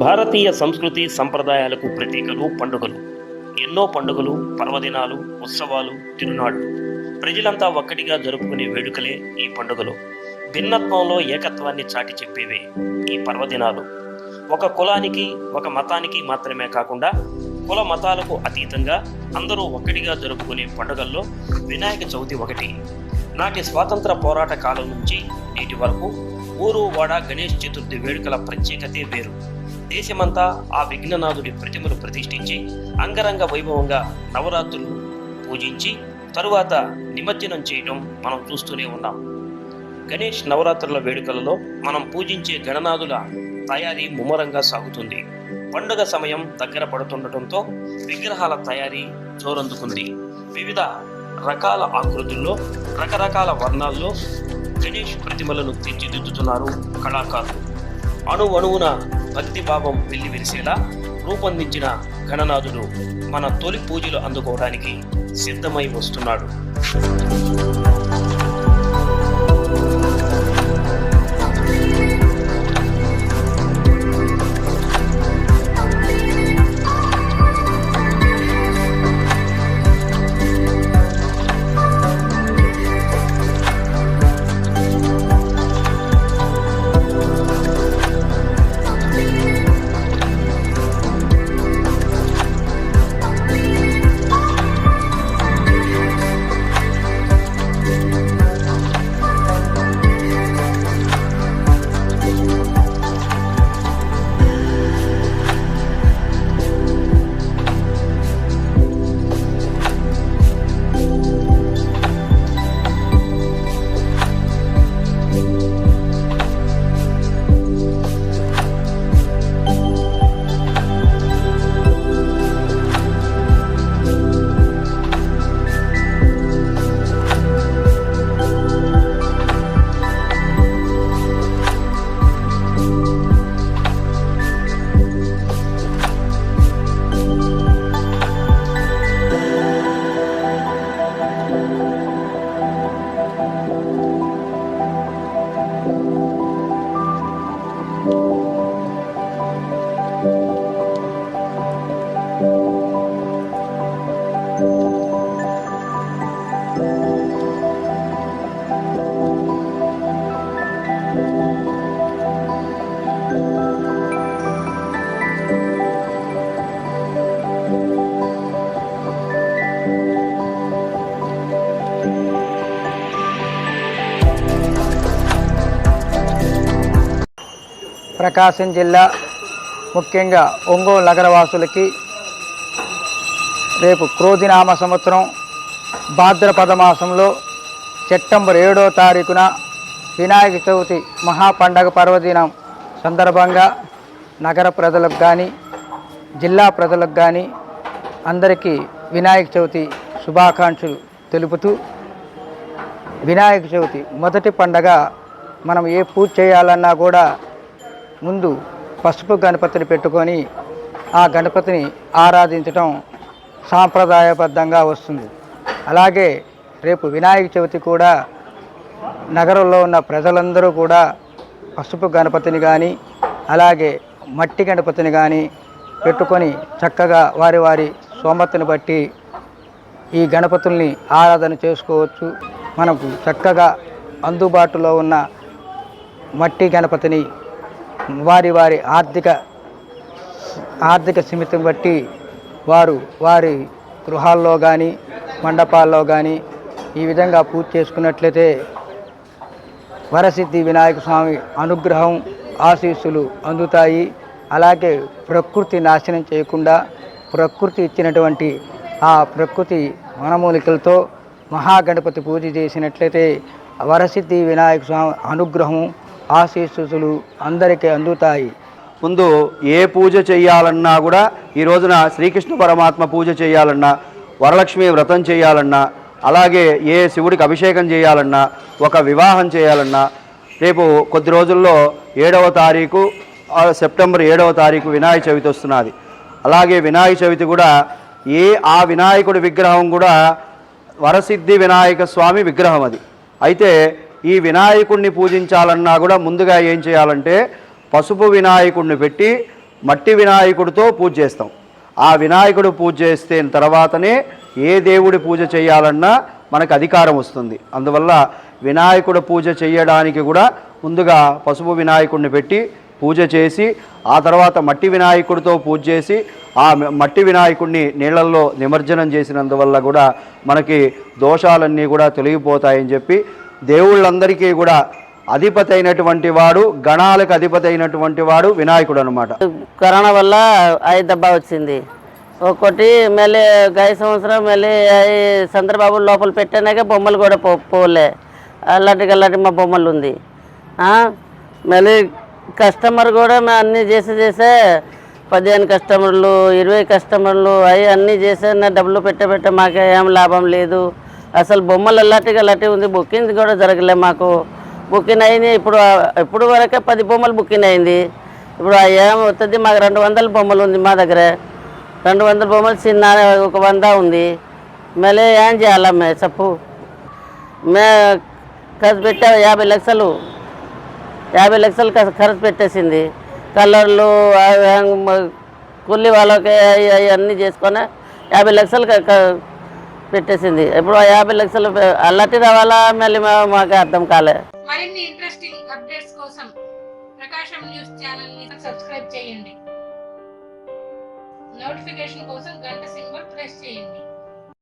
భారతీయ సంస్కృతి సంప్రదాయాలకు ప్రతీకలు పండుగలు. ఎన్నో పండుగలు, పర్వదినాలు, ఉత్సవాలు, తిరునాళ్లు ప్రజలంతా ఒక్కటిగా జరుపుకునే వేడుకలే ఈ పండుగలు. భిన్నత్వంలో ఏకత్వాన్ని చాటి చెప్పేవే ఈ పర్వదినాలు. ఒక కులానికి, ఒక మతానికి మాత్రమే కాకుండా కుల మతాలకు అతీతంగా అందరూ ఒక్కటిగా జరుపుకునే పండుగల్లో వినాయక చవితి ఒకటి. నాటి స్వాతంత్ర పోరాట కాలం నుంచి నేటి వరకు ఊరు వాడ గణేష్ చతుర్థి వేడుకల ప్రత్యేకతే వేరు. దేశమంతా ఆ విఘ్ననాథుడి ప్రతిమలు ప్రతిష్ఠించి అంగరంగ వైభవంగా నవరాత్రులు పూజించి తరువాత నిమజ్జనం చేయడం మనం చూస్తూనే ఉన్నాం. గణేష్ నవరాత్రుల వేడుకలలో మనం పూజించే గణనాథుల తయారీ ముమ్మరంగా సాగుతుంది. పండుగ సమయం దగ్గర పడుతుండటంతో విగ్రహాల తయారీ జోరందుకుంది. వివిధ రకాల ఆకృతుల్లో, రకరకాల వర్ణాల్లో గణేష్ ప్రతిమలను తీర్చిదిద్దుతున్నారు కళాకారులు. అణువణువున భక్తిభావం వెల్లివిరిసేలా రూపొందించిన గణనాథుడు మన తొలి పూజలు అందుకోవడానికి సిద్ధమై వస్తున్నాడు. ప్రకాశం జిల్లా ముఖ్యంగా ఒంగోలు నగరవాసులకి రేపు క్రోధినామ సంవత్సరం భాద్రపద మాసంలో సెప్టెంబర్ 7వ తారీఖున వినాయక చవితి మహాపండగ పర్వదినం సందర్భంగా నగర ప్రజలకు కానీ జిల్లా ప్రజలకు కానీ అందరికీ వినాయక చవితి శుభాకాంక్షలు తెలుపుతూ, వినాయక చవితి మొదటి పండగ మనం ఏ పూజ చేయాలన్నా కూడా ముందు పసుపు గణపతిని పెట్టుకొని ఆ గణపతిని ఆరాధించడం సాంప్రదాయబద్ధంగా వస్తుంది. అలాగే రేపు వినాయక చవితి కూడా నగరంలో ఉన్న ప్రజలందరూ కూడా పసుపు గణపతిని కానీ అలాగే మట్టి గణపతిని కానీ పెట్టుకొని చక్కగా వారి వారి స్తోమతను బట్టి ఈ గణపతుల్ని ఆరాధన చేసుకోవచ్చు. మనకు చక్కగా అందుబాటులో ఉన్న మట్టి గణపతిని వారి వారి ఆర్థిక సీమితం బట్టి వారు వారి గృహాల్లో కానీ మండపాల్లో కానీ ఈ విధంగా పూజ చేసుకున్నట్లయితే వరసిద్ధి వినాయక స్వామి అనుగ్రహం ఆశీస్సులు అందుతాయి. అలాగే ప్రకృతి నాశనం చేయకుండా ప్రకృతి ఇచ్చినటువంటి ఆ ప్రకృతి వనమూలికలతో మహాగణపతి పూజ చేసినట్లయితే వరసిద్ధి వినాయక స్వామి అనుగ్రహం ఆశీస్సులు అందరికీ అందుతాయి. ముందు ఏ పూజ చేయాలన్నా కూడా ఈ రోజున శ్రీకృష్ణ పరమాత్మ పూజ చేయాలన్నా, వరలక్ష్మి వ్రతం చేయాలన్నా, అలాగే ఏ శివుడికి అభిషేకం చేయాలన్నా, ఒక వివాహం చేయాలన్నా రేపు కొద్ది రోజుల్లో 7వ తారీఖు సెప్టెంబర్ 7వ తారీఖు వినాయక చవితి వస్తున్నది. అలాగే వినాయక చవితి కూడా ఆ వినాయకుడి విగ్రహం కూడా వరసిద్ధి వినాయక స్వామి విగ్రహం అది. అయితే ఈ వినాయకుడిని పూజించాలన్నా కూడా ముందుగా ఏం చేయాలంటే పసుపు వినాయకుడిని పెట్టి మట్టి వినాయకుడితో పూజ చేస్తాం. ఆ వినాయకుడు పూజ చేస్తే తర్వాతనే ఏ దేవుడి పూజ చేయాలన్నా మనకు అధికారం వస్తుంది. అందువల్ల వినాయకుడు పూజ చేయడానికి కూడా ముందుగా పసుపు వినాయకుడిని పెట్టి పూజ చేసి ఆ తర్వాత మట్టి వినాయకుడితో పూజ చేసి ఆ మట్టి వినాయకుడిని నీళ్ళల్లో నిమజ్జనం చేసినందువల్ల కూడా మనకి దోషాలన్నీ కూడా తొలగిపోతాయని చెప్పి దేవుళ్ళందరికీ కూడా అధిపతి అయినటువంటి వాడు, గణాలకు అధిపతి అయినటువంటి వాడు వినాయకుడు అనమాట. కరోనా వల్ల 5 దెబ్బ వచ్చింది. ఒకటి మళ్ళీ గత సంవత్సరం మళ్ళీ చంద్రబాబు లోపల పెట్టాక బొమ్మలు కూడా పోలే. అలాంటి మా బొమ్మలు ఉంది. మళ్ళీ కస్టమర్ కూడా మేము అన్నీ చేసే 15 కస్టమర్లు 20 కస్టమర్లు అన్నీ చేసే డబ్బులు పెట్ట మాకు ఏం లాభం లేదు. అసలు బొమ్మలు అలాంటి ఉంది. బుకింగ్ కూడా జరగలే మాకు. బుకింగ్ అయింది ఇప్పుడు వరకే 10 బొమ్మలు బుకింగ్ అయింది. ఇప్పుడు ఏం వస్తుంది మాకు 200 బొమ్మలు ఉంది మా దగ్గర. 200 బొమ్మలు చిన్న ఒక 100 ఉంది. మళ్ళీ ఏం చేయాలా మే చెప్పు. ఖర్చు పెట్టా 50 లక్షలు ఖర్చు పెట్టేసింది. కలర్లు కూలి వాళ్ళకి అన్నీ చేసుకొని 50 లక్షలు పెట్టేసింది. ఇప్పుడు 50 లక్షలు అల్లటి రావాలా మళ్ళీ మాకు అర్థం కాలే. మరిన్ని ఇంట్రెస్టింగ్ అప్డేట్స్ కోసం ప్రకాశం న్యూస్ ఛానల్ ని సబ్స్క్రైబ్ చేయండి. నోటిఫికేషన్ కోసం గంట సింబల్ ప్రెస్ చేయండి.